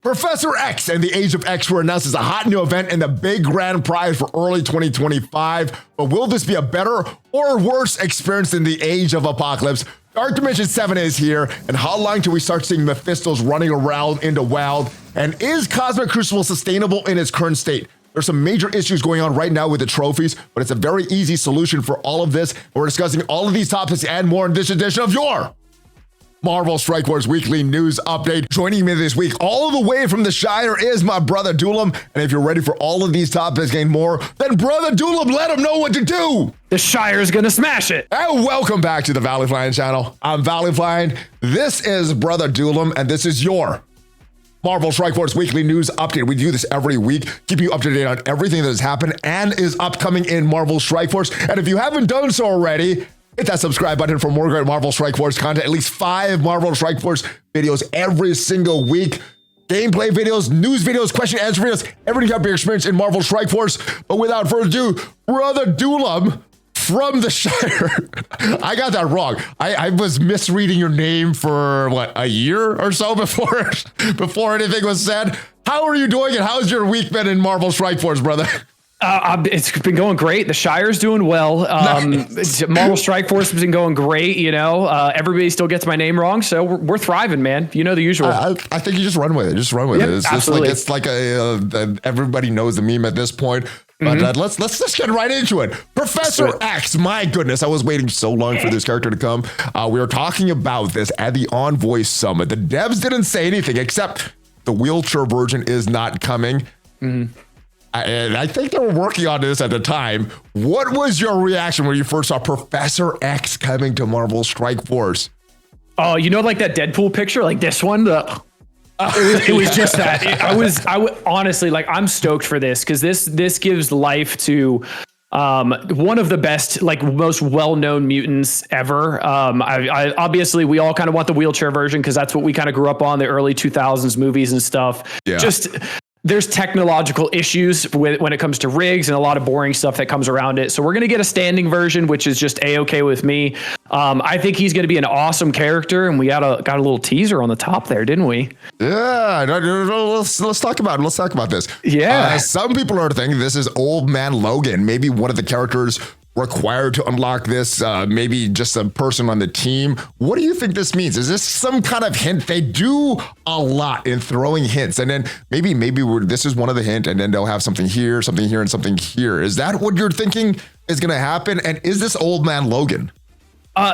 Professor X and the Age of X were announced as a hot new event in the big grand prize for early 2025. But will this be a better or worse experience than the Age of Apocalypse? Dark Dimension 7 is here, and how long till we start seeing Mephistos running around in the wild? And is Cosmic Crucible sustainable in its current state? There's some major issues going on right now with the trophies, but it's a very easy solution for all of this. We're discussing all of these topics and more in this edition of your Marvel Strike Force Weekly News Update. Joining me this week, all the way from the Shire, is my brother Dulom. And if you're ready for all of these topics and more, then brother Dulom, let him know what to do. The Shire's gonna smash it. And welcome back to the ValleyFlyin channel. I'm ValleyFlyin. This is brother Dulom, and this is your Marvel Strike Force Weekly News Update. We do this every week, keep you up to date on everything that has happened and is upcoming in Marvel Strike Force. And if you haven't done so already, hit that subscribe button for more great Marvel Strike Force content. At least 5 Marvel Strike Force videos every single week. Gameplay videos, news videos, question answer videos, everything you have your experience in Marvel Strike Force. But without further ado, brother Dulom from the Shire. I got that wrong. I was misreading your name for what, a year or so before anything was said. How are you doing and how's your week been in Marvel Strike Force, brother? It's been going great. The Shire's doing well. Nice. Marvel Strike Force has been going great. You know, everybody still gets my name wrong, so we're thriving, man. You know the usual. I think you just run with it. Just run with it. It's absolutely. It's like everybody knows the meme at this point. But let's get right into it. Professor X, my goodness, I was waiting so long for this character to come. We were talking about this at the Envoy Summit. The devs didn't say anything except the wheelchair version is not coming. And I think they were working on this at the time. What was your reaction when you first saw Professor X coming to Marvel Strike Force? Oh, you know, like that Deadpool picture, like this one. It was just that. I honestly, like, I'm stoked for this because this gives life to one of the best, like, most well-known mutants ever. I obviously we all kind of want the wheelchair version because that's what we kind of grew up on, the early 2000s movies and stuff. Yeah. Just there's technological issues when it comes to rigs and a lot of boring stuff that comes around it. So we're going to get a standing version, which is just A-okay with me. I think he's going to be an awesome character, and we got a little teaser on the top there, didn't we? Yeah, let's talk about it. Let's talk about this. Yeah. Some people are thinking this is Old Man Logan, maybe one of the characters required to unlock this, maybe just a person on the team. What do you think this means? Is this some kind of hint? They do a lot in throwing hints, and then maybe this is one of the hint, and then they'll have something here, and something here. Is that what you're thinking is going to happen? And is this Old Man Logan?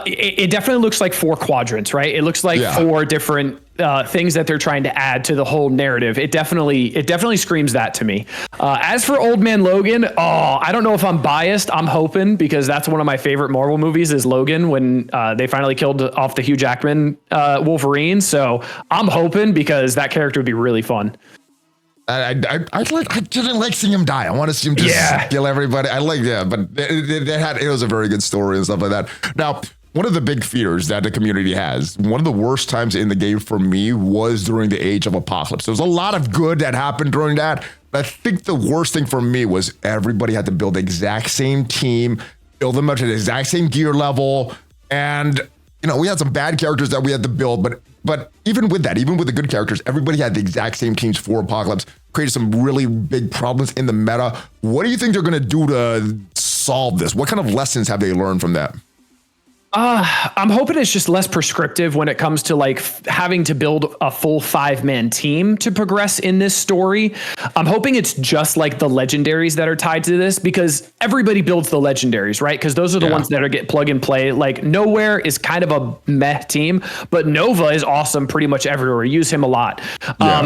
It definitely looks like 4 quadrants, right? It looks like 4 different things that they're trying to add to the whole narrative. It definitely screams that to me. As for Old Man Logan, I don't know if I'm biased. I'm hoping, because that's one of my favorite Marvel movies is Logan, when they finally killed off the Hugh Jackman Wolverine. So I'm hoping, because that character would be really fun. I didn't like seeing him die. I want to see him just kill everybody. But it was a very good story and stuff like that. Now, one of the big fears that the community has, one of the worst times in the game for me was during the Age of Apocalypse. There was a lot of good that happened during that. But I think the worst thing for me was everybody had to build the exact same team, build them up to the exact same gear level. And, you know, we had some bad characters that we had to build, but even with that, even with the good characters, everybody had the exact same teams for Apocalypse, created some really big problems in the meta. What do you think they're going to do to solve this? What kind of lessons have they learned from that? I'm hoping it's just less prescriptive when it comes to like having to build a full 5-man team to progress in this story. I'm hoping it's just like the legendaries that are tied to this, because everybody builds the legendaries, right? Because those are the ones that are get plug and play. Like Nowhere is kind of a meh team, but Nova is awesome pretty much everywhere. We use him a lot.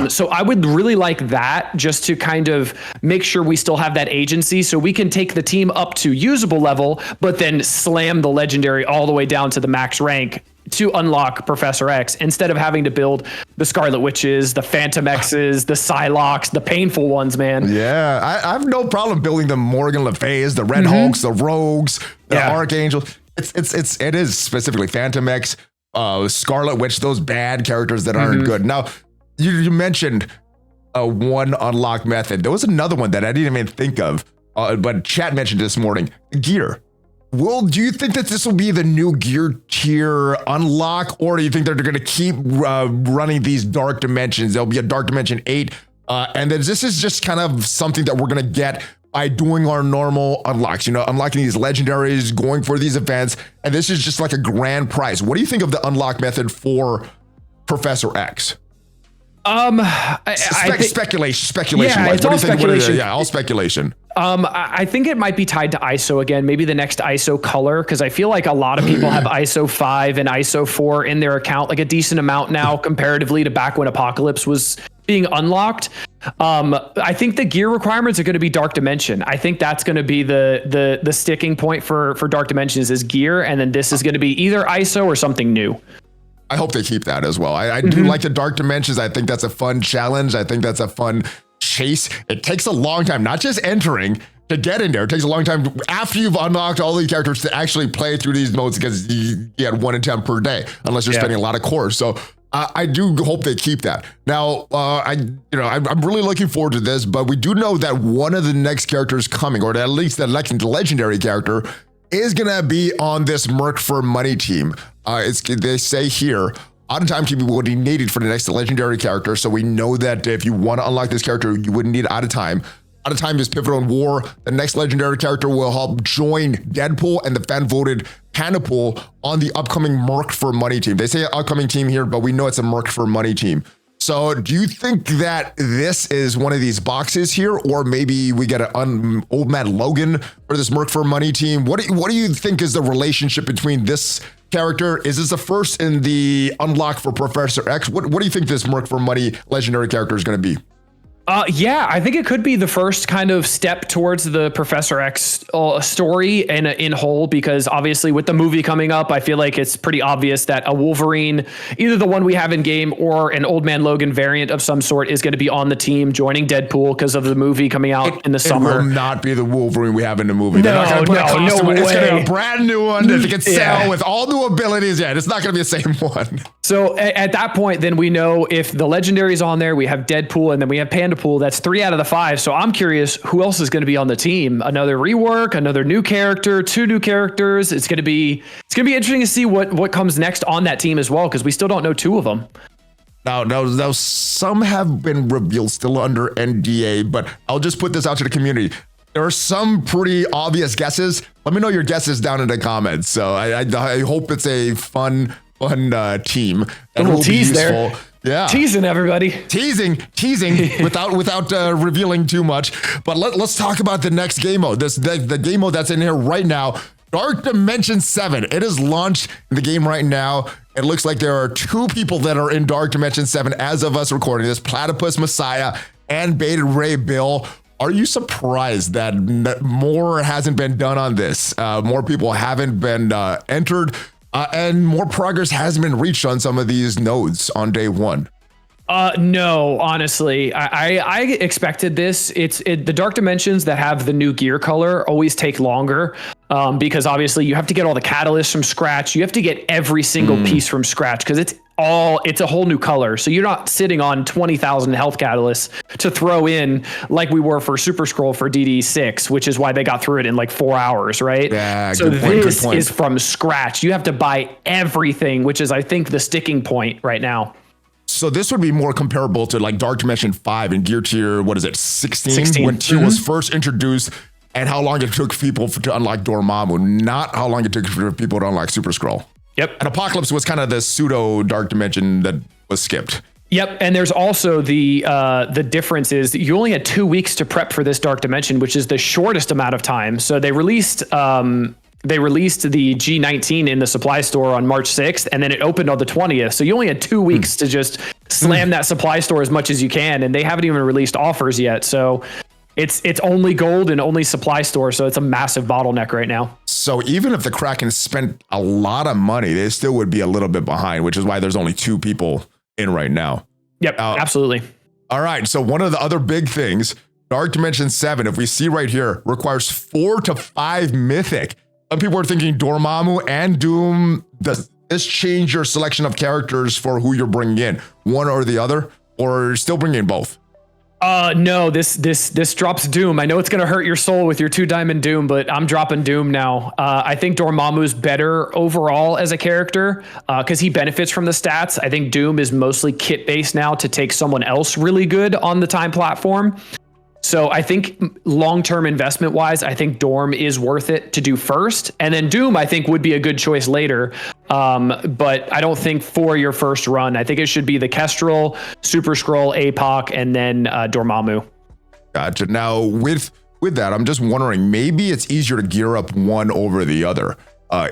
So I would really like that, just to kind of make sure we still have that agency so we can take the team up to usable level, but then slam the legendary all the way down to the max rank to unlock Professor X, instead of having to build the Scarlet Witches, the Phantom X's, the Psylocks, the painful ones, man. Yeah, I have no problem building the Morgan Le Fays, the Red Hulks, the Rogues, the Archangels. It is specifically Phantom X, Scarlet Witch, those bad characters that aren't good. Now, you mentioned one unlock method. There was another one that I didn't even think of, but chat mentioned this morning, gear. Do you think that this will be the new gear tier unlock, or do you think they're going to keep running these dark dimensions? There'll be a dark dimension 8, and then this is just kind of something that we're going to get by doing our normal unlocks, unlocking these legendaries, going for these events, and this is just like a grand prize. What do you think of the unlock method for Professor X? Speculation. Yeah, it's all speculation. Yeah, all speculation. I think it might be tied to ISO again, maybe the next ISO color, because I feel like a lot of people have ISO 5 and ISO 4 in their account, like a decent amount now comparatively to back when Apocalypse was being unlocked. I think the gear requirements are going to be Dark Dimension. I think that's going to be the sticking point for Dark Dimensions is gear, and then this is going to be either ISO or something new. I hope they keep that as well. I do like the Dark Dimensions. I think that's a fun challenge. I think that's a fun chase. It takes a long time, not just entering to get in there. It takes a long time after you've unlocked all these characters to actually play through these modes, because you get 1 attempt per day, unless you're spending a lot of cores. So I do hope they keep that. Now, I'm really looking forward to this, but we do know that one of the next characters coming, or at least the legendary character, is gonna be on this Merc for Money team. They say here, out of time TV will be needed for the next legendary character. So we know that if you want to unlock this character, you wouldn't need out of time. Out of time is pivotal in war. The next legendary character will help join Deadpool and the fan voted Panapool on the upcoming Merc for Money team. They say upcoming team here, but we know it's a Merc for Money team. So do you think that this is one of these boxes here, or maybe we get an Old Man Logan for this Merc for Money team? What do you think is the relationship between this character? Is this the first in the unlock for Professor X? What do you think this Merc for Money legendary character is going to be? Yeah, I think it could be the first kind of step towards the Professor X story in whole, because obviously with the movie coming up, I feel like it's pretty obvious that a Wolverine, either the one we have in game or an Old Man Logan variant of some sort, is going to be on the team joining Deadpool because of the movie coming out in the summer. It will not be the Wolverine we have in the movie. No way. It's going to be a brand new one that they can sell with all new abilities. Yeah, it's not going to be the same one. So at that point, then we know if the legendary's on there, we have Deadpool, and then we have Panda Pool. That's 3 out of the 5. So I'm curious who else is going to be on the team. Another rework, another new character, 2 new characters. It's going to be interesting to see what comes next on that team as well, because we still don't know 2 of them. Now, some have been revealed still under NDA, but I'll just put this out to the community. There are some pretty obvious guesses. Let me know your guesses down in the comments. So I hope it's a fun team. A little tease there. Yeah, teasing everybody. Teasing without revealing too much. But let's talk about the next game mode. The game mode that's in here right now, Dark Dimension 7. It is launched in the game right now. It looks like there are 2 people that are in Dark Dimension 7 as of us recording this: Platypus Messiah and Beta Ray Bill. Are you surprised that more hasn't been done on this? More people haven't been entered? And more progress hasn't been reached on some of these nodes on day 1. No, honestly, I expected this. The Dark Dimensions that have the new gear color always take longer, because obviously you have to get all the catalysts from scratch. You have to get every single piece from scratch, because it's a whole new color. So you're not sitting on 20,000 health catalysts to throw in like we were for Super Scroll for DD6, which is why they got through it in like 4 hours, right? Yeah, so this is from scratch. You have to buy everything, which is, I think, the sticking point right now. So this would be more comparable to like Dark Dimension 5 and Gear Tier, 16? When Tier was first introduced, and how long it took people to unlock Dormammu, not how long it took for people to unlock Super Scroll. Yep. And Apocalypse was kind of the pseudo Dark Dimension that was skipped. Yep, and there's also the difference is that you only had 2 weeks to prep for this Dark Dimension, which is the shortest amount of time. So they released the G19 in the supply store on March 6th, and then it opened on the 20th. So you only had 2 weeks to just slam that supply store as much as you can, and they haven't even released offers yet. So it's only gold and only supply store, so it's a massive bottleneck right now. So even if the Kraken spent a lot of money, they still would be a little bit behind, which is why there's only 2 people in right now. Yep, absolutely. All right, so one of the other big things, Dark Dimension 7, if we see right here, requires 4 to 5 Mythic. Some people are thinking Dormammu and Doom. Does this change your selection of characters for who you're bringing in? One or the other, or still bring in both? No, this drops Doom. I know it's going to hurt your soul with your 2-diamond Doom, but I'm dropping Doom now. I think Dormammu's better overall as a character because he benefits from the stats. I think Doom is mostly kit based now to take someone else really good on the time platform. So I think long-term investment wise, I think Dorm is worth it to do first. And then Doom, I think, would be a good choice later. But I don't think for your first run, I think it should be the Kestrel, Super Skrull, APOC, and then Dormammu. Gotcha. Now with that, I'm just wondering, maybe it's easier to gear up one over the other.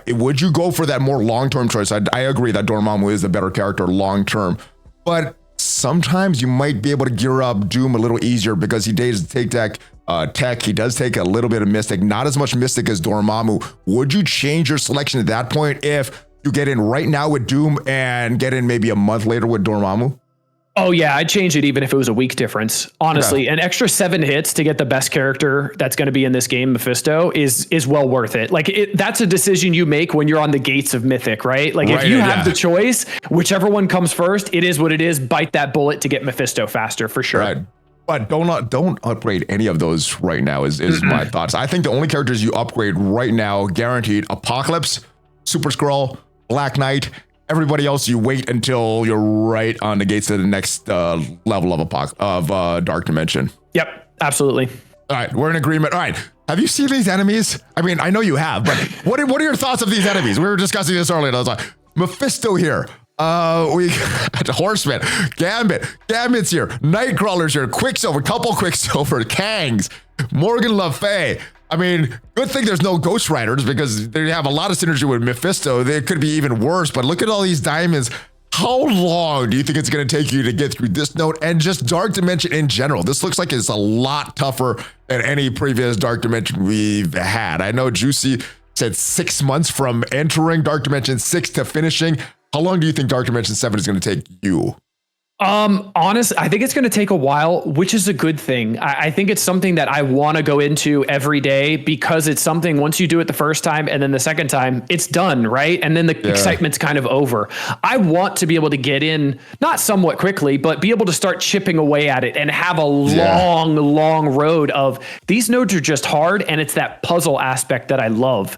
Would you go for that more long-term choice? I agree that Dormammu is the better character long-term, but sometimes you might be able to gear up Doom a little easier because he does take tech. He does take a little bit of Mystic, not as much Mystic as Dormammu. Would you change your selection at that point if you get in right now with Doom and get in maybe a month later with Dormammu? Oh yeah, I'd change it even if it was a week difference. Honestly, an extra 7 hits to get the best character that's going to be in this game, Mephisto, is well worth it. Like that's a decision you make when you're on the gates of Mythic, right? Like if you have the choice, whichever one comes first, it is what it is. Bite that bullet to get Mephisto faster for sure. Right. But don't upgrade any of those right now is my thoughts. I think the only characters you upgrade right now, guaranteed, Apocalypse, Super Skrull, Black Knight. Everybody else, you wait until you're right on the gates to the next level of Dark Dimension. Yep, absolutely. All right, we're in agreement. All right, have you seen these enemies? I mean, I know you have, but what are your thoughts of these enemies? We were discussing this earlier. I was like, Mephisto here. We got Horseman, Gambit's here, Nightcrawler's here, Quicksilver, couple Quicksilver, Kangs, Morgan Le Fay. I mean, good thing there's no Ghost Riders because they have a lot of synergy with Mephisto. They could be even worse, but look at all these diamonds. How long do you think it's going to take you to get through this node and just Dark Dimension in general? This looks like it's a lot tougher than any previous Dark Dimension we've had. I know Jgiusti said 6 months from entering Dark Dimension 6 to finishing. How long do you think Dark Dimension 7 is going to take you? Honestly, I think it's going to take a while, which is a good thing. I think it's something that I want to go into every day because it's something once you do it the first time and then the second time, it's done, right? And then the excitement's kind of over. I want to be able to get in, not somewhat quickly, but be able to start chipping away at it and have a long road of these nodes are just hard. And it's that puzzle aspect that I love.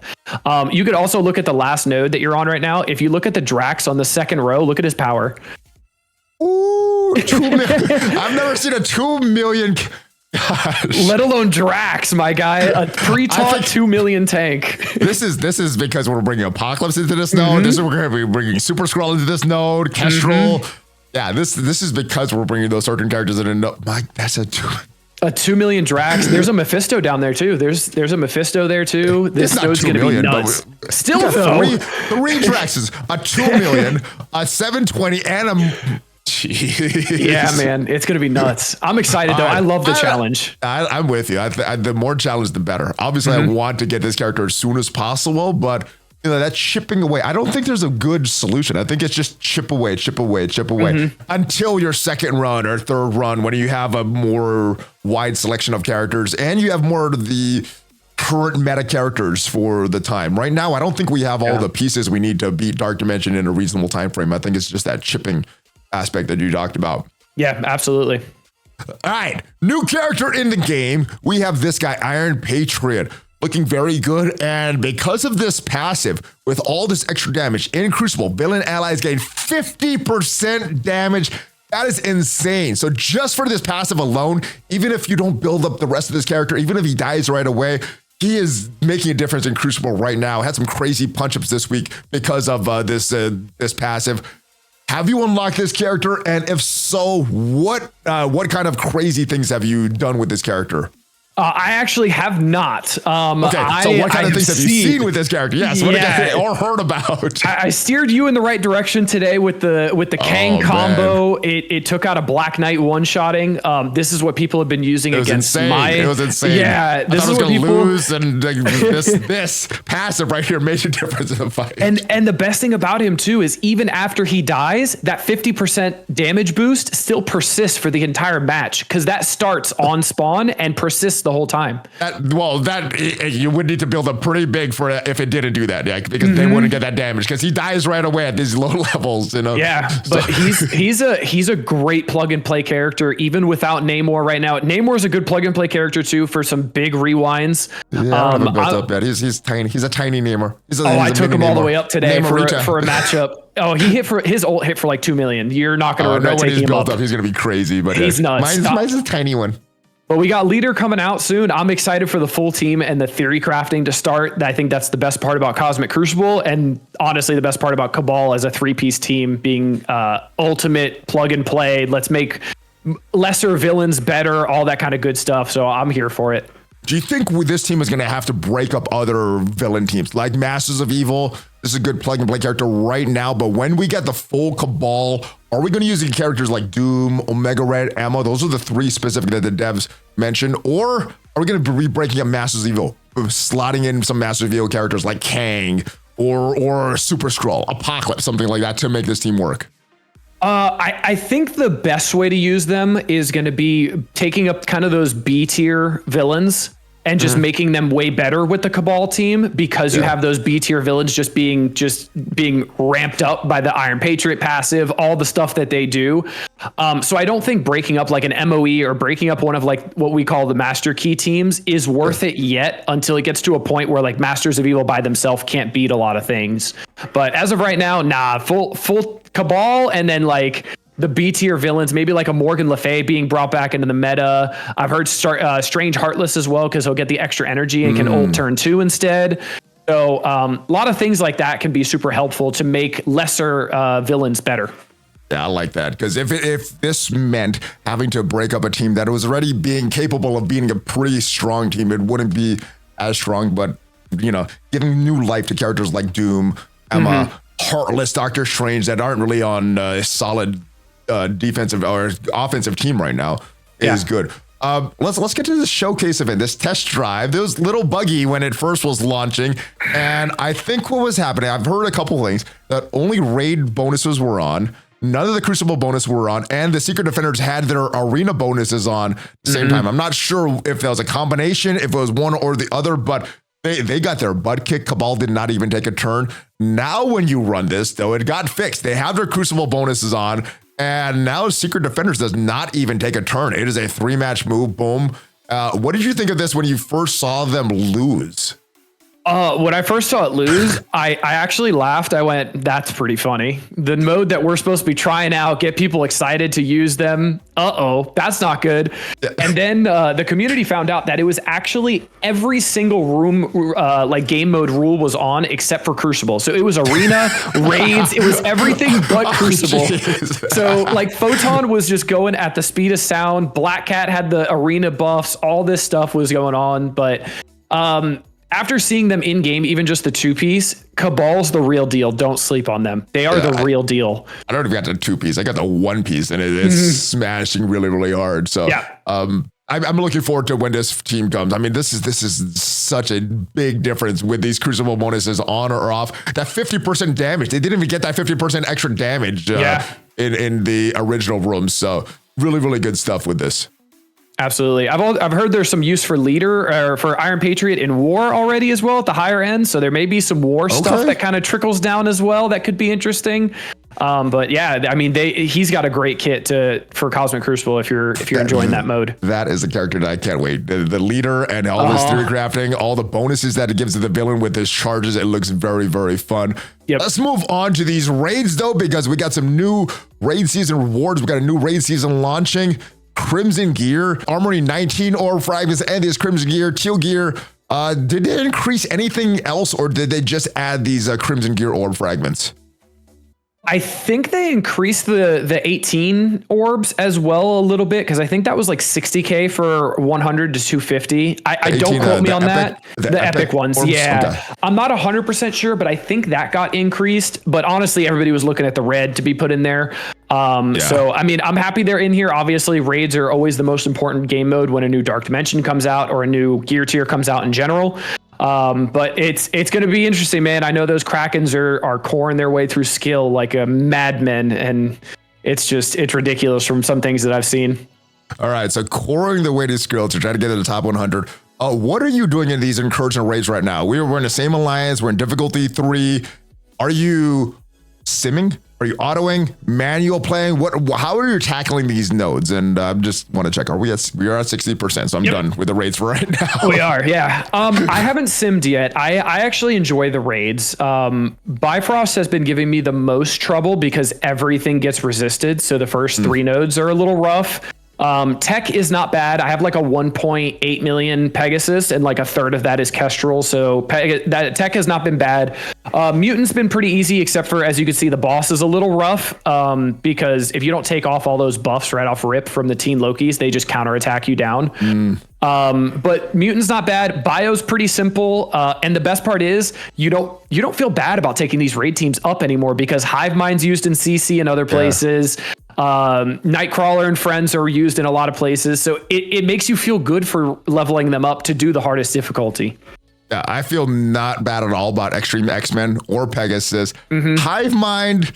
You could also look at the last node that you're on right now. If you look at the Drax on the second row, look at his power. Ooh, 2 million. I've never seen a 2 million. Gosh. Let alone Drax, my guy, a pre-taught 2 million tank. This is because we're bringing Apocalypse into this node. This is we're going to be bringing Super Skrull into this node. Kestrel. Yeah, this is because we're bringing those certain characters in a node. Mike, that's a 2 million Drax. There's a Mephisto down there too. There's a Mephisto there too. This node's going to be nuts. Still though, three Draxes, a 2 million, a 720, and a. Jeez. Yeah, man, it's going to be nuts. I'm excited though. I love the challenge. I'm with you. The more challenge, the better. Obviously, I want to get this character as soon as possible, but that chipping away, I don't think there's a good solution. I think it's just chip away until your second run or third run when you have a more wide selection of characters and you have more of the current meta characters for the time. Right now, I don't think we have all the pieces we need to beat Dark Dimension in a reasonable time frame. I think it's just that chipping aspect that you talked about. Yeah, absolutely. All right, new character in the game. We have this guy, Iron Patriot, looking very good. And because of this passive, with all this extra damage in Crucible, villain allies gain 50% damage. That is insane. So just for this passive alone, even if you don't build up the rest of this character, even if he dies right away, he is making a difference in Crucible right now. Had some crazy punch-ups this week because of this passive. Have you unlocked this character? And if so, what kind of crazy things have you done with this character? I actually have not. Okay, so what kind of things have you seen with this character? Yes, or heard about? I steered you in the right direction today with the Kang combo. It took out a Black Knight one-shotting. This is what people have been using against It was insane. Yeah, this is what people lose, and this passive right here made a difference in the fight. And the best thing about him too is even after he dies, that 50% damage boost still persists for the entire match because that starts on spawn and persists assists the whole time. You would need to build up pretty big for it if it didn't do that, because they wouldn't get that damage because he dies right away at these low levels. Yeah, but he's a great plug and play character even without Namor right now. Namor's a good plug and play character too for some big rewinds. Yeah, I haven't built up yet. He's tiny. He's a tiny Namor. I took him all the way up today for a matchup. Oh, he hit for his ult hit for like 2 million. You're not going to regret taking him up. He's going to be crazy, but he's nuts. Mine's a tiny one. But we got leader coming out soon. I'm excited for the full team and the theory crafting to start. I think that's the best part about Cosmic Crucible, and honestly, the best part about Cabal as a 3-piece team being ultimate plug and play. Let's make lesser villains better, all that kind of good stuff. So I'm here for it. Do you think this team is going to have to break up other villain teams like Masters of Evil? This is a good plug and play character right now, but when we get the full Cabal, are we going to use characters like Doom, Omega Red, Ammo? Those are the 3 specific that the devs mentioned. Or are we going to be breaking up Masters of Evil, slotting in some Masters of Evil characters like Kang or Super Skrull, Apocalypse, something like that to make this team work? I think the best way to use them is going to be taking up kind of those B tier villains and just making them way better with the Cabal team, because you have those B tier villains just being ramped up by the Iron Patriot passive, all the stuff that they do. So I don't think breaking up like an MOE or breaking up one of like what we call the Master Key teams is worth it yet, until it gets to a point where like Masters of Evil by themselves can't beat a lot of things. But as of right now, full Cabal, and then like the B tier villains, maybe like a Morgan Le Fay being brought back into the meta. I've heard Strange Heartless as well, because he'll get the extra energy and can ult turn 2 instead. So a lot of things like that can be super helpful to make lesser villains better. Yeah, I like that, because if this meant having to break up a team that was already being capable of being a pretty strong team, it wouldn't be as strong. But giving new life to characters like Doom, Emma, Heartless, Doctor Strange that aren't really on a solid defensive or offensive team right now is good. Let's get to this showcase event, this test drive. It was a little buggy when it first was launching, and I think what was happening, I've heard a couple things, that only raid bonuses were on, none of the Crucible bonus were on, and the Secret Defenders had their arena bonuses on at the same time. I'm not sure if that was a combination, if it was one or the other, but they got their butt kicked. Cabal did not even take a turn. Now when you run this, though, it got fixed. They have their Crucible bonuses on, and now Secret Defenders does not even take a turn. It is a 3-match move. Boom. What did you think of this when you first saw them lose? When I first saw it lose, I actually laughed. I went, that's pretty funny. The mode that we're supposed to be trying out, get people excited to use them. That's not good. And then the community found out that it was actually every single room, like game mode rule was on except for Crucible. So it was arena, raids, it was everything but Crucible. So like Photon was just going at the speed of sound. Black Cat had the arena buffs. All this stuff was going on. But after seeing them in game, even just the 2-piece, Cabal's the real deal. Don't sleep on them. They are the real deal. I don't even got the 2-piece. I got the 1-piece, and it's smashing really, really hard. So I'm looking forward to when this team comes. I mean, this is such a big difference with these Crucible bonuses on or off. That 50% damage. They didn't even get that 50% extra damage in the original rooms. So really, really good stuff with this. Absolutely. I've heard there's some use for leader or for Iron Patriot in war already as well at the higher end. So there may be some war stuff that kind of trickles down as well. That could be interesting. But yeah, I mean, he's got a great kit for Cosmic Crucible if you're enjoying that mode. That is a character that I can't wait. The leader and all this theory crafting, all the bonuses that it gives to the villain with his charges. It looks very, very fun. Yep. Let's move on to these raids though, because we got some new raid season rewards. We got a new raid season launching. Crimson Gear, Armory 19 orb fragments, and this Crimson Gear, Teal Gear. Did they increase anything else, or did they just add these Crimson Gear orb fragments? I think they increased the 18 orbs as well a little bit, because I think that was like 60K for 100 to 250. I don't quote me on that. The epic ones. Orbs? Yeah. Okay. I'm not 100% sure, but I think that got increased. But honestly, everybody was looking at the red to be put in there. So, I mean, I'm happy they're in here. Obviously, raids are always the most important game mode when a new Dark Dimension comes out or a new gear tier comes out in general. But it's going to be interesting, man. I know those Krakens are coring their way through skill like a madman, and it's ridiculous from some things that I've seen. All right, so coring the weighted skill to try to get to the top 100. What are you doing in these incursion raids right now? We're in the same alliance. We're in difficulty 3. Are you simming? Are you autoing? Manual playing? How are you tackling these nodes? And just want to check. We are at 60%, so I'm done with the raids for right now. We are, yeah. I haven't simmed yet. I actually enjoy the raids. Bifrost has been giving me the most trouble because everything gets resisted. So the first 3 nodes are a little rough. Tech is not bad. I have like a 1.8 million Pegasus, and like a third of that is Kestrel. So that tech has not been bad. Mutant's been pretty easy, except for, as you can see, the boss is a little rough, because if you don't take off all those buffs right off rip from the Teen Lokis, they just counterattack you down. But Mutant's not bad. Bio's pretty simple. And the best part is you don't feel bad about taking these raid teams up anymore, because Hive Mind's used in CC and other places. Nightcrawler and friends are used in a lot of places. So it makes you feel good for leveling them up to do the hardest difficulty. Yeah, I feel not bad at all about Extreme X-Men or Pegasus. Hive Mind,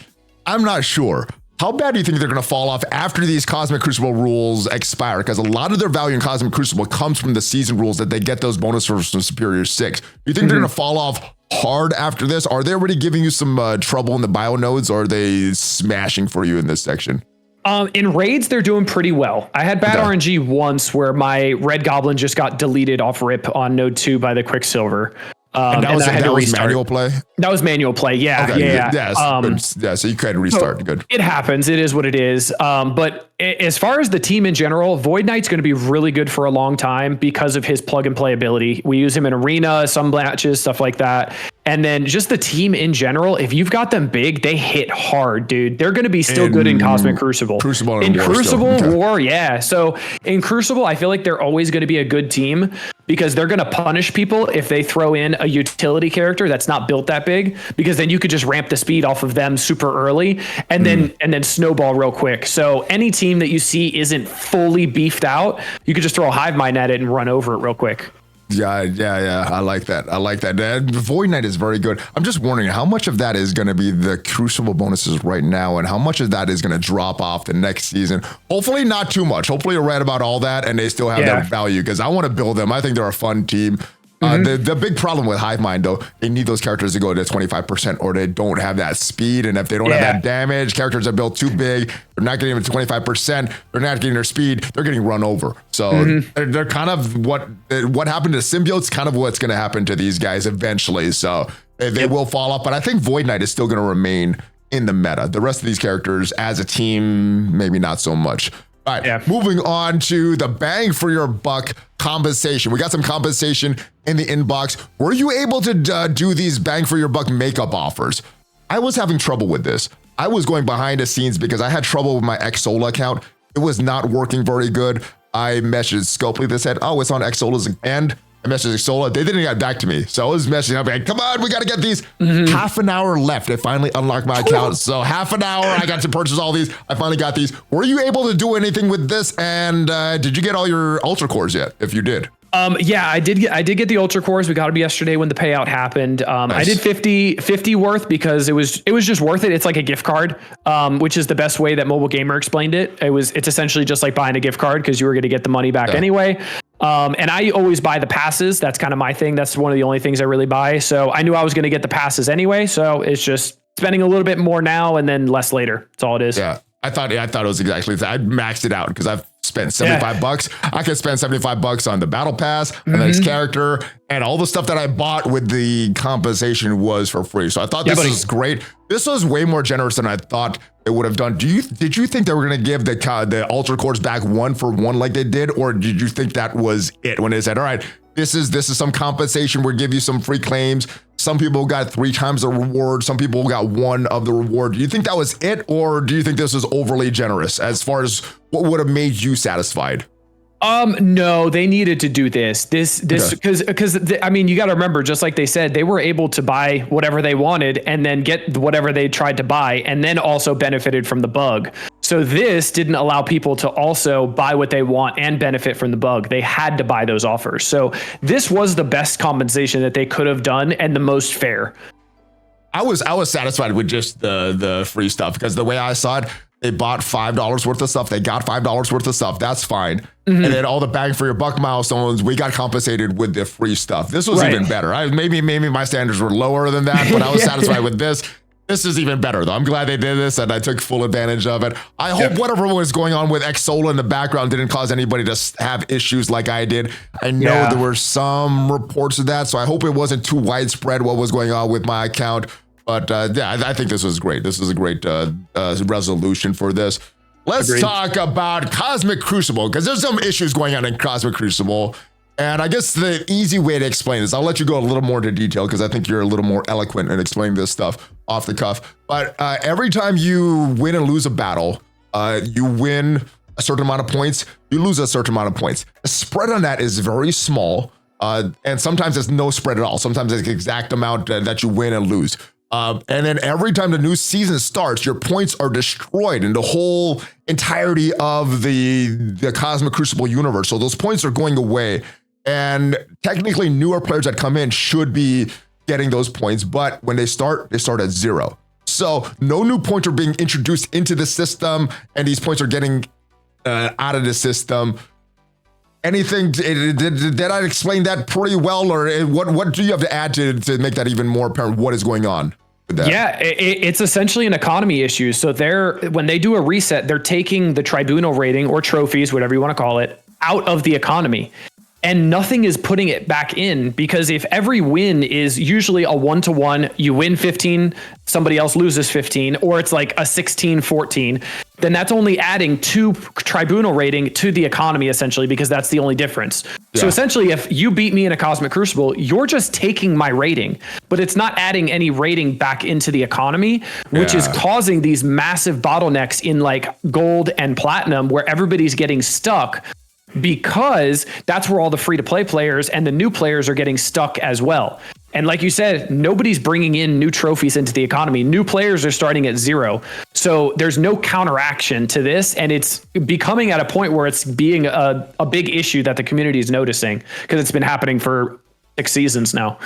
I'm not sure. How bad do you think they're going to fall off after these Cosmic Crucible rules expire? Because a lot of their value in Cosmic Crucible comes from the season rules that they get those bonuses from Superior 6. Do you think they're going to fall off hard after this? Are they already giving you some trouble in the bio nodes, or are they smashing for you in this section? In raids, they're doing pretty well. I had bad RNG once where my Red Goblin just got deleted off rip on node 2 by the Quicksilver. And that was manual play? That was manual play, yeah. Okay. Yeah, so you could restart. So good. It happens. It is what it is. But as far as the team in general, Void Knight's going to be really good for a long time because of his plug and play ability. We use him in arena, some matches, stuff like that. And then just the team in general, if you've got them big, they hit hard, dude. They're going to be still good in Cosmic Crucible. In Crucible War, yeah. So in Crucible, I feel like they're always going to be a good team because they're going to punish people if they throw in a utility character that's not built that big, because then you could just ramp the speed off of them super early and then snowball real quick. So any team that you see isn't fully beefed out, you could just throw a Hive Mind at it and run over it real quick. Yeah. I like that. Void Knight is very good. I'm just wondering how much of that is going to be the Crucible bonuses right now, and how much of that is going to drop off the next season. Hopefully not too much. Hopefully you're right about all that, and they still have that value, because I want to build them. I think they're a fun team. The big problem with Hive Mind, though, they need those characters to go to 25%, or they don't have that speed. And if they don't have that damage, characters are built too big, they're not getting them to 25%, they're not getting their speed, they're getting run over. So they're kind of what happened to Symbiotes, kind of what's going to happen to these guys eventually. So they will fall off, but I think Void Knight is still going to remain in the meta. The rest of these characters as a team, maybe not so much. All right, moving on to the bang for your buck compensation. We got some compensation in the inbox. Were you able to do these bang for your buck makeup offers? I was having trouble with this. I was going behind the scenes because I had trouble with my Xsola account. It was not working very good. I messaged Scopely that said, oh, it's on Xsola's end. I messaged Xsola. They didn't get back to me. So I was messaging up like, come on, we got to get these. Half an hour left. I finally unlocked my account. So half an hour, I got to purchase all these. I finally got these. Were you able to do anything with this? And did you get all your Ultra Cores yet? If you did. Yeah, I did get the Ultra Cores. We got them yesterday when the payout happened. Nice. I did 50 worth because it was just worth it. It's like a gift card, which is the best way that Mobile Gamer explained it. It's essentially just like buying a gift card because you were going to get the money back anyway. And I always buy the passes. That's kind of my thing. That's one of the only things I really buy. So I knew I was going to get the passes anyway. So it's just spending a little bit more now and then less later. That's all it is. Yeah. I thought it was exactly that. I maxed it out because I've spent $75. I could spend $75 on the battle pass, the next character, and all the stuff that I bought with the compensation was for free. So I thought this was great. This was way more generous than I thought it would have done. Did you think they were going to give the Ultra Cores back 1 for 1 like they did, or did you think that was it when they said, all right, this is some compensation, we'll give you some free claims? Some people got 3 times the reward. Some people got 1 of the reward. Do you think that was it? Or do you think this was overly generous as far as what would have made you satisfied? No, they needed to do this because I mean, you got to remember, just like they said, they were able to buy whatever they wanted and then get whatever they tried to buy and then also benefited from the bug. So this didn't allow people to also buy what they want and benefit from the bug. They had to buy those offers. So this was the best compensation that they could have done and the most fair. I was satisfied with just the free stuff because the way I saw it, They bought $5 worth of stuff. They got $5 worth of stuff. That's fine. And then all the bang for your buck milestones, we got compensated with the free stuff. This was even better. Maybe my standards were lower than that, but I was satisfied with this. This is even better, though. I'm glad they did this, and I took full advantage of it. I hope whatever was going on with Xsola in the background didn't cause anybody to have issues like I did. I know there were some reports of that, so I hope it wasn't too widespread what was going on with my account. But yeah, I think this was great. This is a great resolution for this. Let's talk about Cosmic Crucible, because there's some issues going on in Cosmic Crucible. And I guess the easy way to explain this, I'll let you go a little more into detail because I think you're a little more eloquent in explaining this stuff off the cuff. But every time you win and lose a battle, you win a certain amount of points, you lose a certain amount of points. The spread on that is very small, and sometimes there's no spread at all. Sometimes it's the exact amount that you win and lose. And then every time the new season starts, your points are destroyed in the whole entirety of the Cosmic Crucible universe. So those points are going away. And technically newer players that come in should be getting those points, but when they start at 0. So no new points are being introduced into the system, and these points are getting out of the system. Anything, did I explain that pretty well, or what do you have to add to make that even more apparent what is going on with that? Yeah, it's essentially an economy issue. So when they do a reset, they're taking the tribunal rating or trophies, whatever you want to call it, out of the economy. And nothing is putting it back in, because if every win is usually a 1-to-1, you win 15, somebody else loses 15, or it's like a 16-14, then that's only adding 2 tribunal rating to the economy, essentially, because that's the only difference. Yeah. So essentially, if you beat me in a Cosmic Crucible, you're just taking my rating, but it's not adding any rating back into the economy, which is causing these massive bottlenecks in like gold and platinum, where everybody's getting stuck, because that's where all the free-to-play players and the new players are getting stuck as well. And like you said, nobody's bringing in new trophies into the economy. New players are starting at 0. So there's no counteraction to this, and it's becoming at a point where it's being a big issue that the community is noticing, because it's been happening for 6 seasons now.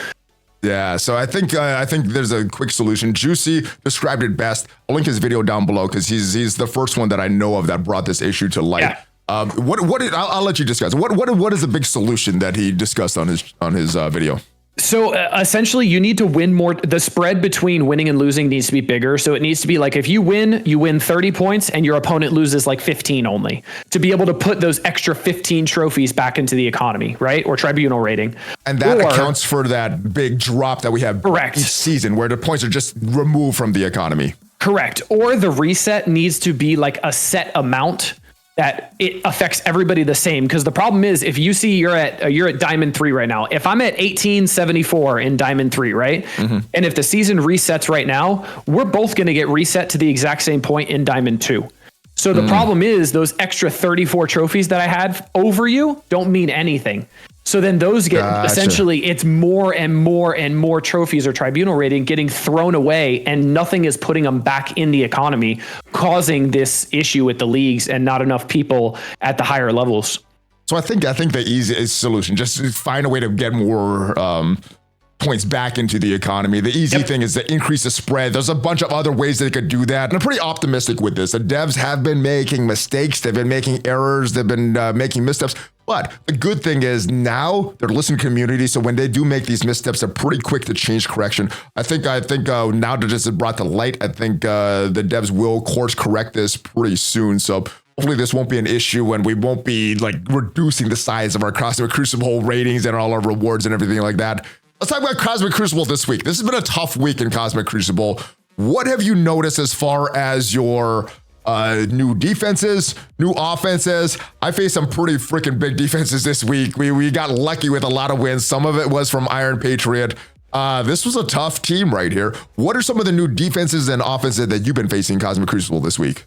Yeah, so I think there's a quick solution. Jgiusti described it best. I'll link his video down below, because he's the first one that I know of that brought this issue to light. Yeah. I'll let you discuss. What is the big solution that he discussed on his video? So essentially, you need to win more. The spread between winning and losing needs to be bigger. So it needs to be like, if you win 30 points and your opponent loses like 15 only, to be able to put those extra 15 trophies back into the economy, right? Or tribunal rating. And that accounts for that big drop that we have each season, where the points are just removed from the economy. Correct. Or the reset needs to be like a set amount that it affects everybody the same. Because the problem is, if you see you're at Diamond 3 right now, if I'm at 1874 in Diamond 3, right? Mm-hmm. And if the season resets right now, we're both going to get reset to the exact same point in Diamond 2. So the problem is, those extra 34 trophies that I had over you don't mean anything. So then those get essentially, it's more and more and more trophies or tribunal rating getting thrown away, and nothing is putting them back in the economy, causing this issue with the leagues and not enough people at the higher levels. So I think the easiest solution, just find a way to get more points back into the economy. The easy thing is to increase the spread. There's a bunch of other ways they could do that. And I'm pretty optimistic with this. The devs have been making mistakes. They've been making errors. They've been making missteps. But the good thing is, now they're listening to community. So when they do make these missteps, they're pretty quick to change correction. I think now that this is brought to light, I think the devs will course correct this pretty soon. So hopefully this won't be an issue, and we won't be like reducing the size of our Cosmic Crucible ratings and all our rewards and everything like that. Let's talk about Cosmic Crucible this week. This has been a tough week in Cosmic Crucible. What have you noticed as far as your new defenses, new offenses? I faced some pretty freaking big defenses this week. We got lucky with a lot of wins. Some of it was from Iron Patriot. This was a tough team right here. What are some of the new defenses and offenses that you've been facing in Cosmic Crucible this week?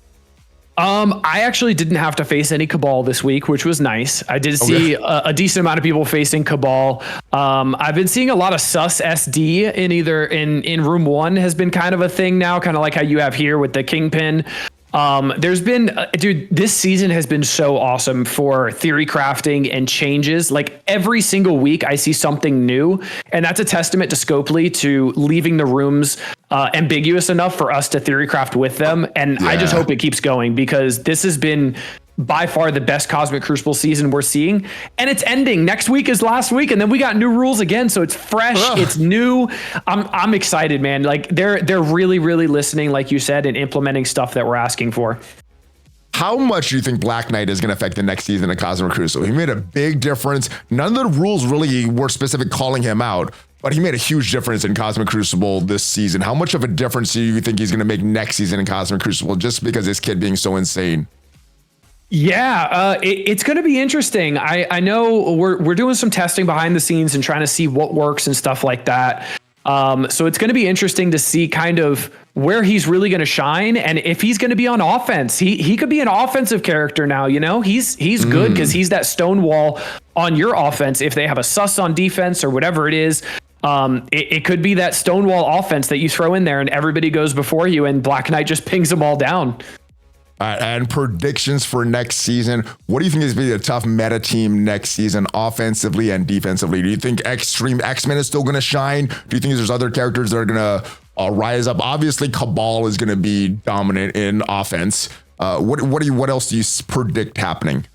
I actually didn't have to face any Cabal this week, which was nice. I did see a decent amount of people facing Cabal. I've been seeing a lot of sus SD in room 1 has been kind of a thing now, kind of like how you have here with the Kingpin. There's been, dude, this season has been so awesome for theory crafting and changes. Like every single week I see something new, and that's a testament to Scopely to leaving the rooms ambiguous enough for us to theory craft with them. And I just hope it keeps going, because this has been by far the best Cosmic Crucible season we're seeing, and it's ending. Next week is last week, and then we got new rules again, so it's fresh. It's new. I'm excited, man. Like they're really listening, like you said, and implementing stuff that we're asking for. How much do you think Black Knight is going to affect the next season of Cosmic Crucible? He made a big difference. None of the rules really were specific calling him out, but he made a huge difference in Cosmic Crucible this season. How much of a difference do you think he's going to make next season in Cosmic Crucible, just because this kid being so insane? Yeah, it's going to be interesting. I know we're doing some testing behind the scenes and trying to see what works and stuff like that. So it's going to be interesting to see kind of where he's really going to shine, and if he's going to be on offense. He could be an offensive character now. You know, he's good because he's that stonewall on your offense. If they have a sus on defense or whatever it is, it could be that stonewall offense that you throw in there, and everybody goes before you, and Black Knight just pings them all down. And predictions for next season. What do you think is going to be a tough meta team next season, offensively and defensively? Do you think Extreme X-Men is still going to shine? Do you think there's other characters that are going to rise up? Obviously, Cabal is going to be dominant in offense. What else do you predict happening?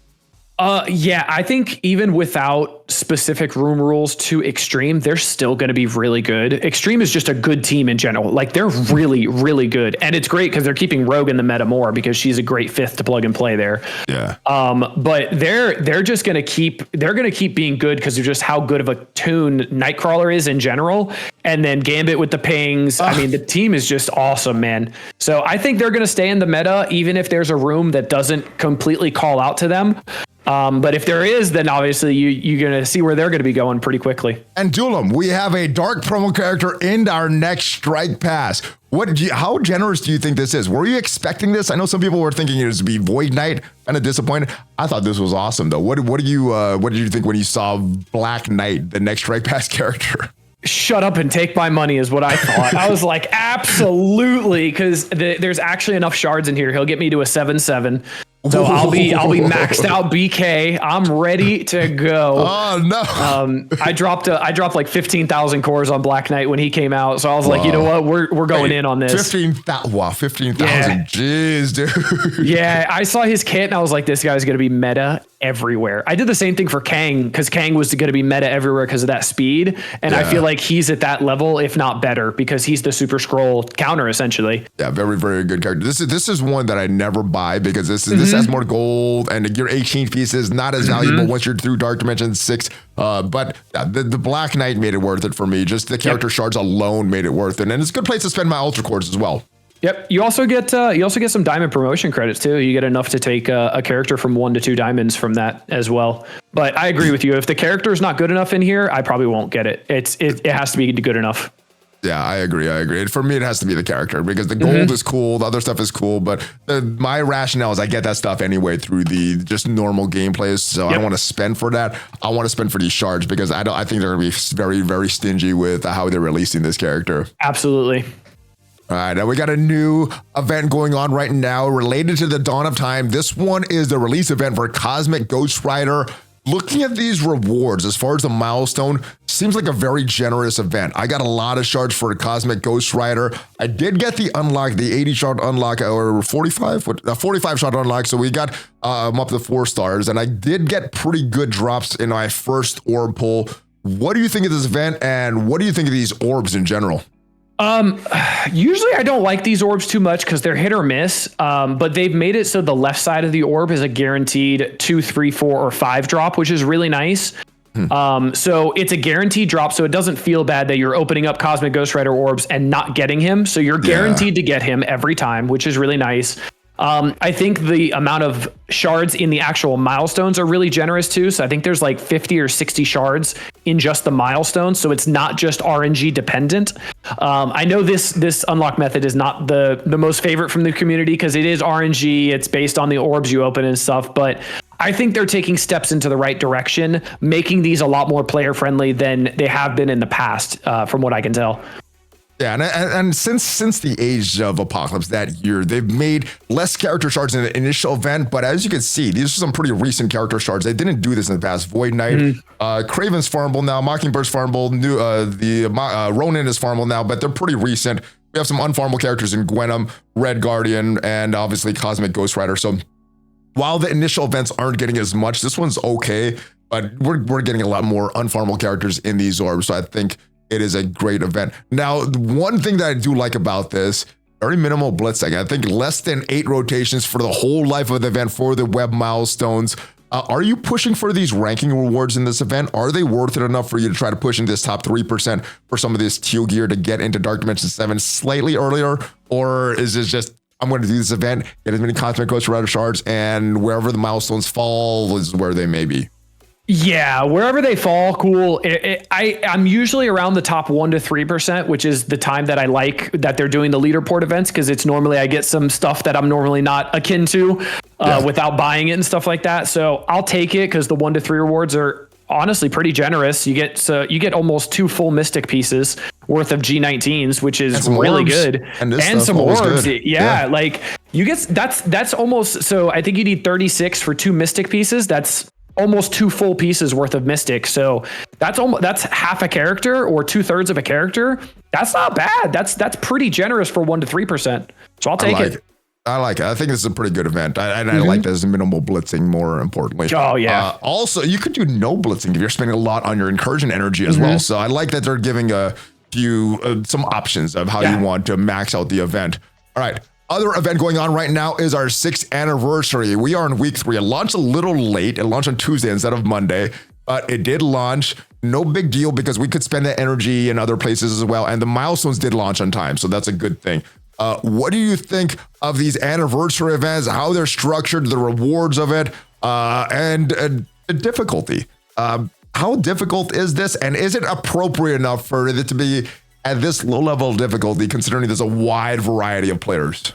Yeah, I think even without specific room rules to Extreme, they're still going to be really good. Extreme is just a good team in general. Like they're really good. And it's great because they're keeping Rogue in the meta more, because she's a great fifth to plug and play there. Yeah. But they're just going to keep being good because they're just how good of a tune Nightcrawler is in general. And then Gambit with the pings. I mean, the team is just awesome, man. So I think they're going to stay in the meta, even if there's a room that doesn't completely call out to them. But if there is, then obviously you're going to see where they're going to be going pretty quickly. And Dulom, we have a dark promo character in our next strike pass. How generous do you think this is? Were you expecting this? I know some people were thinking it was to be Void Knight. Kind of disappointed. I thought this was awesome, though. What did you think when you saw Black Knight, the next strike pass character? Shut up and take my money is what I thought. I was like, absolutely, because there's actually enough shards in here. He'll get me to a 7/7. So I'll be maxed out BK. I'm ready to go. Oh no! I dropped like 15,000 cores on Black Knight when he came out. So I was like, you know what? We're going in on this. 15,000. Wow, 15,000. Yeah. Jeez, dude. Yeah, I saw his kit and I was like, this guy's gonna be meta everywhere. I did the same thing for Kang, because Kang was going to be meta everywhere because of that speed. And I feel like he's at that level, if not better, because he's the super scroll counter essentially. Yeah, very, very good character. This is one that I never buy, because this has more gold and your 18 pieces, not as valuable once you're through Dark Dimension 6. But the Black Knight made it worth it for me. Just the character shards alone made it worth it. And it's a good place to spend my Ultra Cores as well. Yep. You also get some diamond promotion credits too. You get enough to take a character from 1 to 2 diamonds from that as well. But I agree with you. If the character is not good enough in here, I probably won't get it. It has to be good enough. Yeah, I agree. For me, it has to be the character, because the gold is cool. The other stuff is cool. But my rationale is I get that stuff anyway through the just normal gameplays. So I don't want to spend for that. I want to spend for these shards, because I think they're going to be very, very stingy with how they're releasing this character. Absolutely. All right, now we got a new event going on right now related to the Dawn of Time. This one is the release event for Cosmic Ghost Rider. Looking at these rewards, as far as the milestone, seems like a very generous event. I got a lot of shards for Cosmic Ghost Rider. I did get the unlock, the 80 shard unlock, or 45 shard unlock. So we got up to 4 stars, and I did get pretty good drops in my first orb pull. What do you think of this event, and what do you think of these orbs in general? Usually I don't like these orbs too much because they're hit or miss. But they've made it so the left side of the orb is a guaranteed 2, 3, 4, or 5 drop, which is really nice. So it's a guaranteed drop, so it doesn't feel bad that you're opening up Cosmic Ghost Rider orbs and not getting him. So you're guaranteed to get him every time, which is really nice. I think the amount of shards in the actual milestones are really generous too. So I think there's like 50 or 60 shards in just the milestones. So it's not just RNG dependent. I know this unlock method is not the most favorite from the community because it is RNG. It's based on the orbs you open and stuff, but I think they're taking steps into the right direction, making these a lot more player friendly than they have been in the past, from what I can tell. Yeah, and since the Age of Apocalypse that year, they've made less character shards in the initial event, but as you can see, these are some pretty recent character shards. They didn't do this in the past. Void Knight, Kraven's farmable now, Mockingbird's farmable, Ronin is farmable now, but they're pretty recent. We have some unfarmable characters in Gwenum, Red Guardian, and obviously Cosmic Ghost Rider. So while the initial events aren't getting as much, this one's okay, but we're getting a lot more unfarmable characters in these orbs, so I think it is a great event. Now, one thing that I do like about this, very minimal blitzing. I think less than 8 rotations for the whole life of the event for the web milestones. Are you pushing for these ranking rewards in this event? Are they worth it enough for you to try to push in this top 3% for some of this teal gear to get into Dark Dimension 7 slightly earlier? Or is it just, I'm going to do this event, get as many Cosmic Ghost Rider shards, and wherever the milestones fall is where they may be? Yeah, wherever they fall, cool. I'm usually around the top 1 to 3%, which is the time that I like that they're doing the leaderboard events, because it's normally I get some stuff that I'm normally not akin to without buying it and stuff like that. So I'll take it because the 1 to 3 rewards are honestly pretty generous. You get almost 2 full Mystic pieces worth of G19s, which is really good, and some orbs. Yeah, like you get that's almost, so I think you need 36 for 2 Mystic pieces. That's almost 2 full pieces worth of Mystic. So that's half a character or 2/3 of a character. That's not bad. That's pretty generous for 1 to 3%. So I'll take it. I like it. I think this is a pretty good event. I like that there's minimal blitzing, more importantly. Oh, yeah. Also, you could do no blitzing if you're spending a lot on your incursion energy as well. So I like that they're giving you some options of how you want to max out the event. All right. Other event going on right now is our 6th anniversary. We are in week 3. It launched a little late. It launched on Tuesday instead of Monday, but it did launch. No big deal because we could spend that energy in other places as well. And the milestones did launch on time, so that's a good thing. What do you think of these anniversary events, how they're structured, the rewards of it, and the difficulty? How difficult is this? And is it appropriate enough for it to be at this low level of difficulty, considering there's a wide variety of players?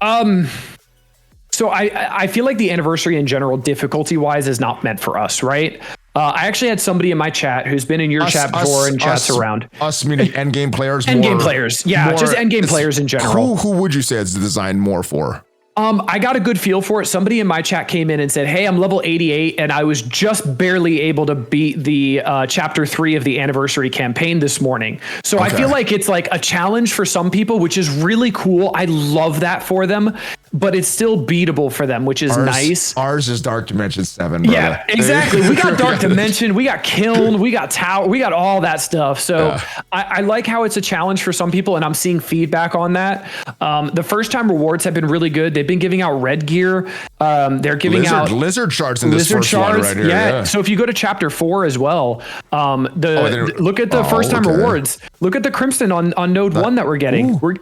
So I feel like the anniversary in general, difficulty wise, is not meant for us, right? I actually had somebody in my chat who's been in your chat before and chats around. Us meaning endgame players? Endgame players. Yeah, just endgame players in general. Who would you say it's designed more for? I got a good feel for it. Somebody in my chat came in and said, hey, I'm level 88 and I was just barely able to beat the chapter 3 of the anniversary campaign this morning. So I feel like it's like a challenge for some people, which is really cool. I love that for them, but it's still beatable for them, which is nice. Ours is Dark Dimension 7, brother. Yeah, exactly. We got Dark Dimension, we got Kiln, we got Tower, we got all that stuff. So I like how it's a challenge for some people, and I'm seeing feedback on that. The first time rewards have been really good. They've been giving out red gear. They're giving out lizard shards in this first one right here. Yeah. So if you go to chapter 4 as well, look at the first time rewards. Look at the Crimson on node 1 that we're getting. We're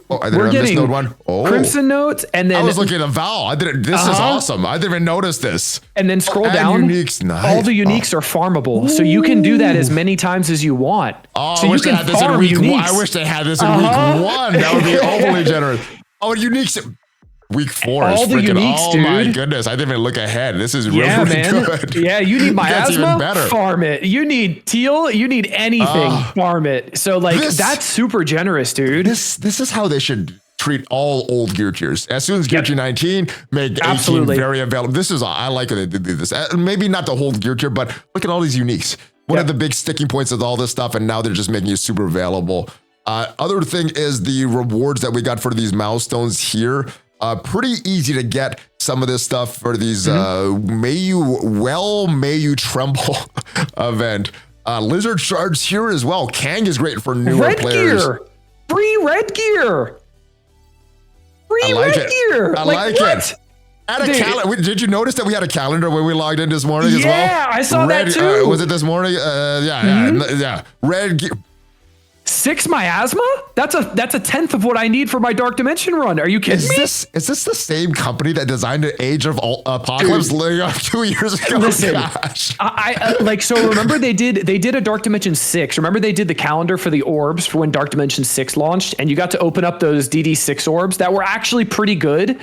getting node 1. Crimson nodes, and then I was looking at Val. This is awesome. I didn't even notice this. And then scroll down. Uniques, nice. All the uniques are farmable, so you can do that as many times as you want. Oh, so I wish they had this in week 1. I wish they had this in week 1. That would be overly generous. Oh, uniques. Week 4 is freaking, oh my goodness. I didn't even look ahead. This is really good. Yeah, you need miasma, even better. Farm it. You need teal, you need anything, farm it. So like that's super generous, dude. This is how they should treat all old gear tiers. As soon as gear tier 19, make 18 very available. This is, I like it they did this. Maybe not the whole gear tier, but look at all these uniques. One of the big sticking points of all this stuff, and now they're just making it super available. Other thing is the rewards that we got for these milestones here. Pretty easy to get some of this stuff for these May You Tremble event. Lizard shards here as well. Kang is great for newer players. Gear. Free red gear. Free red gear. I like it. At a calendar. Did you notice that we had a calendar when we logged in this morning as well? Yeah, I saw that too. Was it this morning? Yeah. Red gear. 6 miasma? That's a 10th of what I need for my Dark Dimension run. Are you kidding me? Is this the same company that designed the Age of Apocalypse 2 years ago? Listen, I like, so remember they did a Dark Dimension 6. Remember they did the calendar for the orbs for when Dark Dimension 6 launched, and you got to open up those DD6 orbs that were actually pretty good.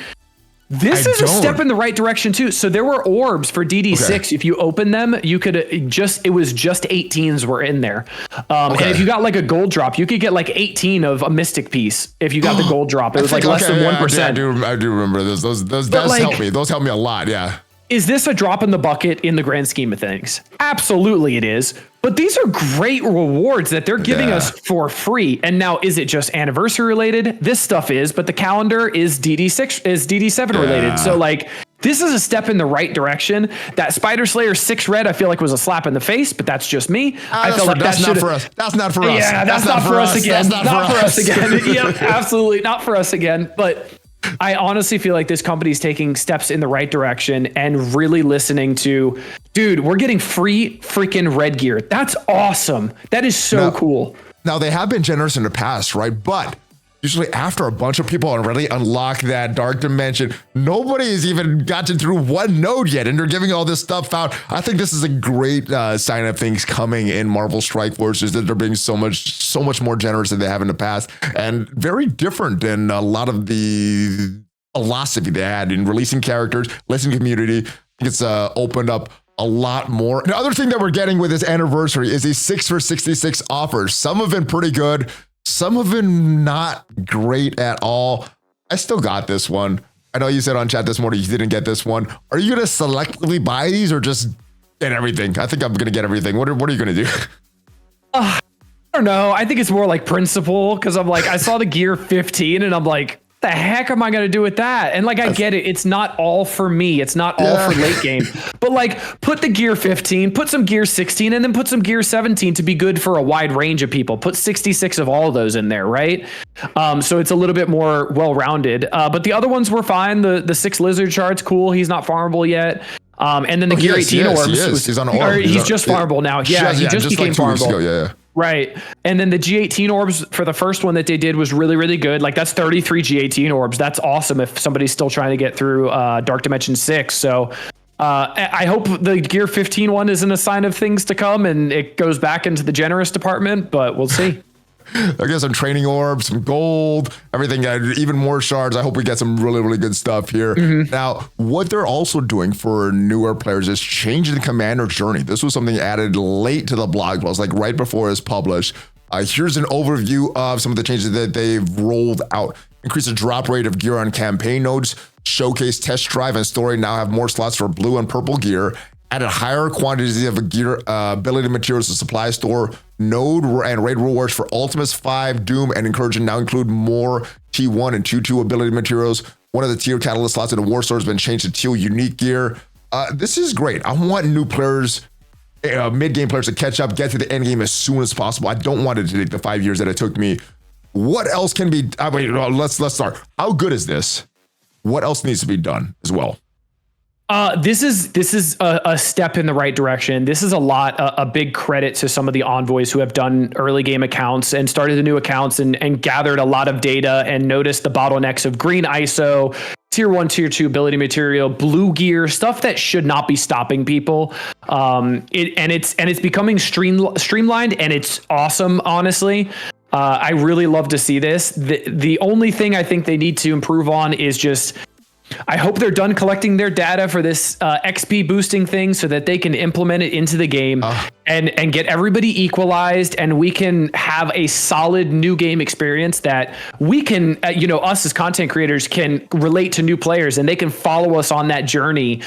This is a step in the right direction too. So there were orbs for DD6. Okay. If you open them, you could it was just 18s were in there. And if you got like a gold drop, you could get like 18 of a mystic piece. If you got the gold drop, it was like less than 1%. I do remember this. Those does help me. Those help me a lot. Yeah. Is this a drop in the bucket in the grand scheme of things? Absolutely it is. But these are great rewards that they're giving us for free. And now, is it just anniversary related? This stuff is, but the calendar is DD7 related. So like, this is a step in the right direction. That Spider Slayer 6 red, I feel like was a slap in the face, but that's just me. I feel like that's not for us. That's not for us. Yeah, that's not for us again. Not for us again. Yep, absolutely not for us again. But I honestly feel like this company is taking steps in the right direction and really listening to, dude, we're getting free freaking red gear. That's awesome. That is so cool. Now, they have been generous in the past, right? But usually after a bunch of people already unlock that dark dimension, nobody has even gotten through one node yet, and they're giving all this stuff out. I think this is a great sign of things coming in Marvel Strike Forces, that they're being so much more generous than they have in the past, and very different than a lot of the philosophy they had in releasing characters, listening to community. I think it's opened up a lot more. The other thing that we're getting with this anniversary is these 6 for 66 offers. Some have been pretty good. Some of them not great at all. I still got this one. I know you said on chat this morning you didn't get this one. Are you going to selectively buy these or just get everything? I think I'm going to get everything. What are you going to do? I don't know. I think it's more like principle, because I'm like, I saw the gear 15 and I'm like, the heck am I going to do with that? And like, I get it. It's not all for me. It's not all for late game, but like, put the gear 15, put some gear 16, and then put some gear 17 to be good for a wide range of people. Put 66 of all of those in there. Right. So it's a little bit more well-rounded, but the other ones were fine. The 6 lizard chart's cool. He's not farmable yet. And then the gear 18 orbs, he's on orb. He's just farmable now. Yeah. He just became like farmable. Yeah. Right. And then the G18 orbs for the first one that they did was really, really good. Like, that's 33 G18 orbs. That's awesome if somebody's still trying to get through Dark Dimension 6. So I hope the Gear 15 one isn't a sign of things to come and it goes back into the generous department, but we'll see. I guess some training orbs, some gold, everything, even more shards. I hope we get some really, really good stuff here. Now, what they're also doing for newer players is changing the commander journey. This was something added late to the blog post, like right before it's published. Here's an overview of some of the changes that they've rolled out. Increase the drop rate of gear on campaign nodes. Showcase, test drive, and story now have more slots for blue and purple gear. Added higher quantities of gear ability materials to supply store. Node and raid rewards for Ultimates 5, Doom, and Incursion now include more T1 and T2 ability materials. One of the tier catalyst slots in the War Store has been changed to teal unique gear. This is great. I want new players, mid-game players, to catch up, get to the end game as soon as possible. I don't want it to take the 5 years that it took me. What else can be? Let's start. How good is this? What else needs to be done as well? This is a step in the right direction. This is a big credit to some of the envoys who have done early game accounts and started the new accounts and gathered a lot of data and noticed the bottlenecks of green ISO, tier 1, tier 2 ability material, blue gear, stuff that should not be stopping people. It's becoming streamlined, and it's awesome, honestly. I really love to see this. The only thing I think they need to improve on is just, I hope they're done collecting their data for this XP boosting thing so that they can implement it into the game and get everybody equalized, and we can have a solid new game experience that we can, us as content creators can relate to new players, and they can follow us on that journey,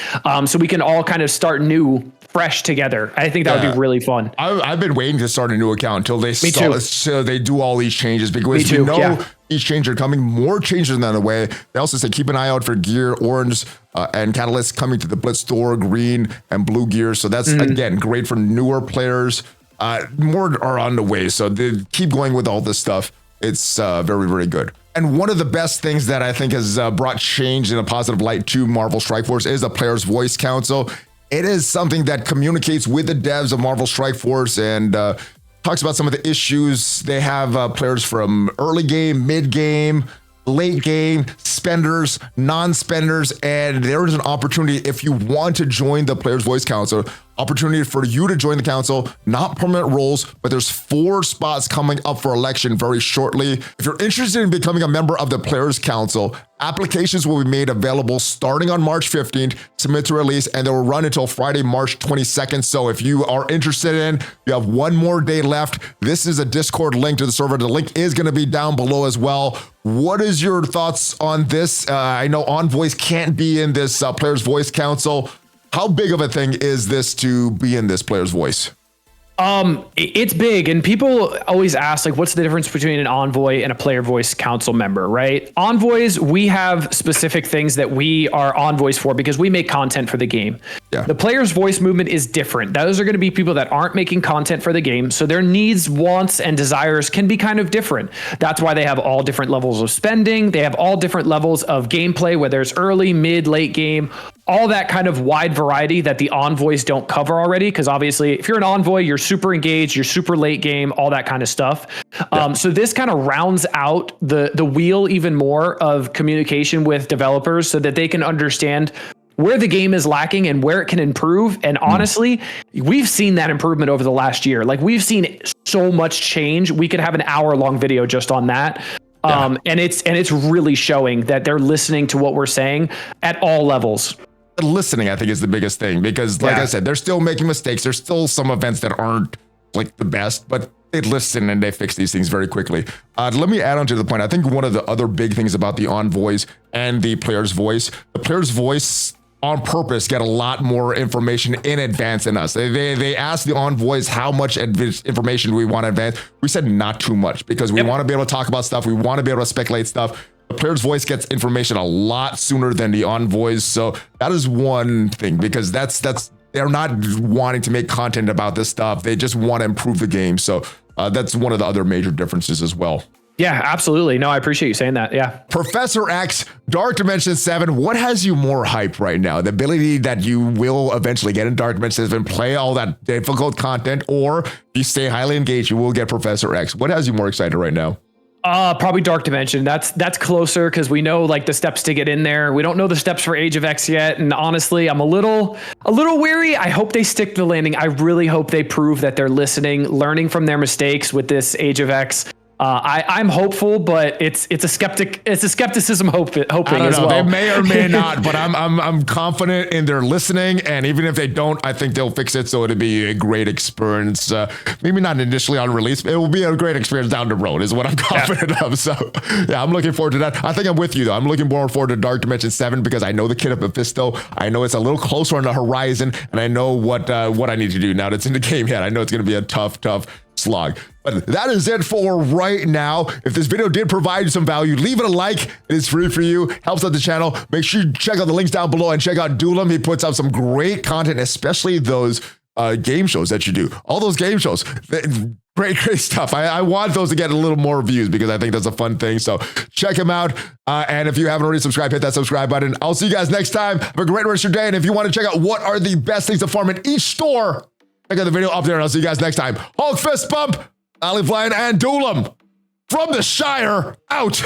so we can all kind of start new, fresh together. I think that would be really fun. I've been waiting to start a new account until they do all these changes, because we know each change are coming, more changes on the way. They also say keep an eye out for gear, orange and catalysts coming to the Blitz store, green and blue gear. So that's again great for newer players. More are on the way, so they keep going with all this stuff. It's very, very good. And one of the best things that I think has brought change in a positive light to Marvel Strike Force is the Players Voice Council. It is something that communicates with the devs of Marvel Strike Force and talks about some of the issues. They have players from early game, mid game, late game, spenders, non-spenders, and there is an opportunity if you want to join the Players Voice Council. opportunity for you to join the council, not permanent roles, but there's 4 spots coming up for election very shortly. If you're interested in becoming a member of the Players Council, applications will be made available starting on March 15th, submit to release, and they will run until Friday, March 22nd. So if you are interested in, you have 1 more day left. This is a Discord link to the server. The link is going to be down below as well. What is your thoughts on this? I know envoys can't be in this Players Voice Council. How big of a thing is this to be in this Players Voice? It's big, and people always ask, like, what's the difference between an envoy and a player voice council member, right? Envoys, we have specific things that we are envoys for because we make content for the game. Yeah. The players voice movement is different. Those are going to be people that aren't making content for the game, so their needs, wants, and desires can be kind of different. That's why they have all different levels of spending. They have all different levels of gameplay, whether it's early, mid, late game, all that kind of wide variety that the envoys don't cover already. Because obviously, if you're an envoy, you're super engaged, you're super late game, all that kind of stuff. Yeah. So this kind of rounds out the wheel even more of communication with developers so that they can understand where the game is lacking and where it can improve. And honestly, we've seen that improvement over the last year. Like, we've seen so much change. We could have an hour-long video just on that. Yeah. And it's really showing that they're listening to what we're saying at all levels. Listening, I think, is the biggest thing, because like I said, they're still making mistakes. There's still some events that aren't like the best, but they listen and they fix these things very quickly. Let me add on to the point. I think one of the other big things about the envoys and the player's voice, on purpose get a lot more information in advance than us. They ask the envoys how much information do we want to advance. We said not too much, because we want to be able to talk about stuff. We want to be able to speculate stuff. The player's voice gets information a lot sooner than the envoys. So that is one thing, because they're not wanting to make content about this stuff. They just want to improve the game. So that's one of the other major differences as well. Yeah, absolutely. No, I appreciate you saying that. Yeah. Professor X, Dark Dimension 7, what has you more hyped right now? The ability that you will eventually get in Dark Dimension 7, play all that difficult content, or if you stay highly engaged, you will get Professor X. What has you more excited right now? Probably Dark Dimension. That's closer, because we know like the steps to get in there. We don't know the steps for Age of X yet, and honestly, I'm a little weary. I hope they stick to the landing. I really hope they prove that they're listening, learning from their mistakes with this Age of X. I'm hopeful, but it's a skepticism hoping as well. They may or may not, but I'm confident in their listening, and even if they don't, I think they'll fix it so it'll be a great experience. Maybe not initially on release, but it will be a great experience down the road, is what I'm confident of. So yeah, I'm looking forward to that. I think I'm with you though. I'm looking more forward to Dark Dimension 7, because I know the kid of Mephisto. I know it's a little closer on the horizon, and I know what I need to do now that it's in the game yet. I know it's going to be a tough slog. But that is it for right now. If this video did provide you some value, leave it a like. It is free for you, helps out the channel. Make sure you check out the links down below and check out Dulom. He puts out some great content, especially those game shows that you do. All those game shows, great stuff. I want those to get a little more views, because I think that's a fun thing. So check him out. And if you haven't already subscribed, hit that subscribe button. I'll see you guys next time. Have a great rest of your day. And if you want to check out what are the best things to farm in each store, check out the video up there, and I'll see you guys next time. Hulk fist bump, ValleyFlyin, and Dulom from the Shire out.